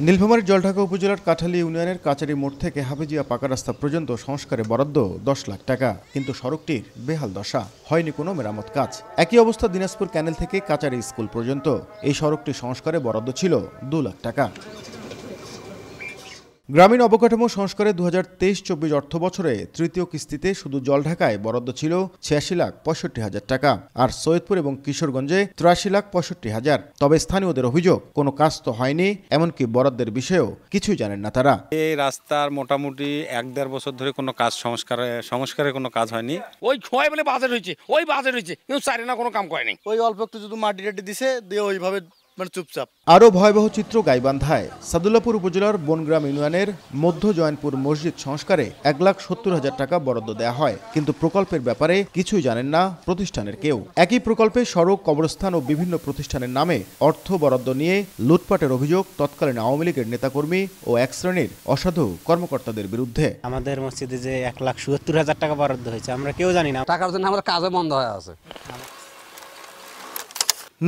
নীলফামারীর জলঢাকা উপজেলার কাঠালী ইউনিয়নের কাচারি মোড় থেকে হাফিজিয়া পাকা রাস্তা পর্যন্ত সংস্কারে বরাদ্দ ১০ লাখ টাকা, কিন্তু সড়কটির বেহাল দশা, হয়নি কোনো মেরামত কাজ। একই অবস্থা দিনাজপুর ক্যানেল থেকে কাচারি স্কুল পর্যন্ত। এই সড়কটি সংস্কারে বরাদ্দ ছিল ২ লাখ টাকা। গ্রামীণ অবকাঠামো সংস্কারে ২০২৩-২৪ অর্থ বছরে তৃতীয় কিস্তিতে শুধু জলঢাকায় বরাদ্দ ছিল ৮৬,৬৫,০০০ টাকা, আর সৈয়দপুর এবং কিশোরগঞ্জে ৮৩,৬৫,০০০। তবে স্থানীয়দের অভিযোগ, কোনো কাজ তো হয়নি, এমনকি বরাদ্দের বিষয়েও কিছুই জানেন না তারা। এই রাস্তার মোটামুটি ১-১.৫ বছর ধরে কোনো কাজ সংস্কারের কোনো কাজ হয়নি। ওই ছয় বলে বাজার হয়েছে কিন্তু চারে না কোনো কাম করেনি। ওই অল্প একটু যদি মাটি টাটি দিছে দিয়ে ওইভাবে চুপচাপ। আরও ভয়াবহ চিত্র গাইবান্ধায়। সাদুল্লাপুর উপজেলার বনগ্রাম ইউনিয়নের মধ্য জয়নপুর মসজিদ সংস্কারে ১,৭০,০০০ টাকা বরাদ্দ দেওয়া হয়, কিন্তু প্রকল্পের ব্যাপারে কিছুই জানেন না প্রতিষ্ঠানের কেউ। একই প্রকল্পে সড়ক, কবরস্থান ও বিভিন্ন প্রতিষ্ঠানের নামে অর্থ বরাদ্দ নিয়ে লুটপাটের অভিযোগ তৎকালীন আওয়ামী লীগের নেতাকর্মী ও এক শ্রেণীর অসাধু কর্মকর্তাদের বিরুদ্ধে। আমাদের মসজিদে যে ১,৭০,০০০ টাকা বরাদ্দ হয়েছে আমরা কেউ জানি না। টাকার জন্য আমার কাজে বন্ধ হয়ে আছে।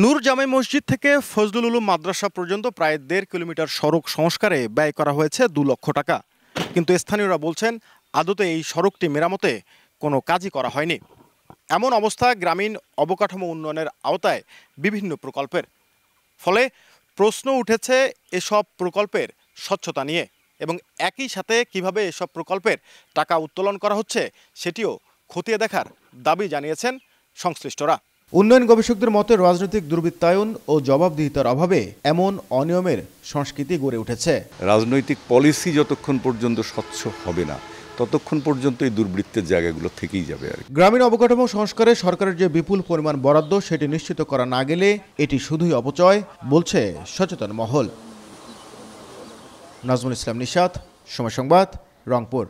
নূর জামে মসজিদ থেকে ফজলুল উলুম মাদ্রাসা পর্যন্ত প্রায় ১.৫ কিলোমিটার সড়ক সংস্কারে ব্যয় করা হয়েছে ২ লক্ষ টাকা, কিন্তু স্থানীয়রা বলছেন আদতে এই সড়কটি মেরামতে কোনো কাজই করা হয়নি। এমন অবস্থা গ্রামীণ অবকাঠামো উন্নয়নের আওতায় বিভিন্ন প্রকল্পের। ফলে প্রশ্ন উঠেছে এসব প্রকল্পের স্বচ্ছতা নিয়ে, এবং একই সাথে কিভাবে এসব প্রকল্পের টাকা উত্তোলন করা হচ্ছে সেটিও খতিয়ে দেখার দাবি জানিয়েছেন সংশ্লিষ্টরা। উন্নয়ন গবেষকদের মতে রাজনৈতিক দুর্বৃত্তায়ন ও জবাবদিহিতার অভাবে এমন অনিয়মের সংস্কৃতি গড়ে উঠেছে। রাজনৈতিক পলিসি যতক্ষণ পর্যন্ত স্বচ্ছ হবে না ততক্ষণ পর্যন্ত এই দুর্বৃত্তের জায়গাগুলো থেকেই যাবে। আর গ্রামীণ অবকাঠামো সংস্কারে সরকারের যে বিপুল পরিমাণ বরাদ্দ সেটি নিশ্চিত করা না গেলে এটি শুধুই অপচয় বলছে সচেতন মহল। নাজমুল ইসলাম নিশাত, সময় সংবাদ, রংপুর।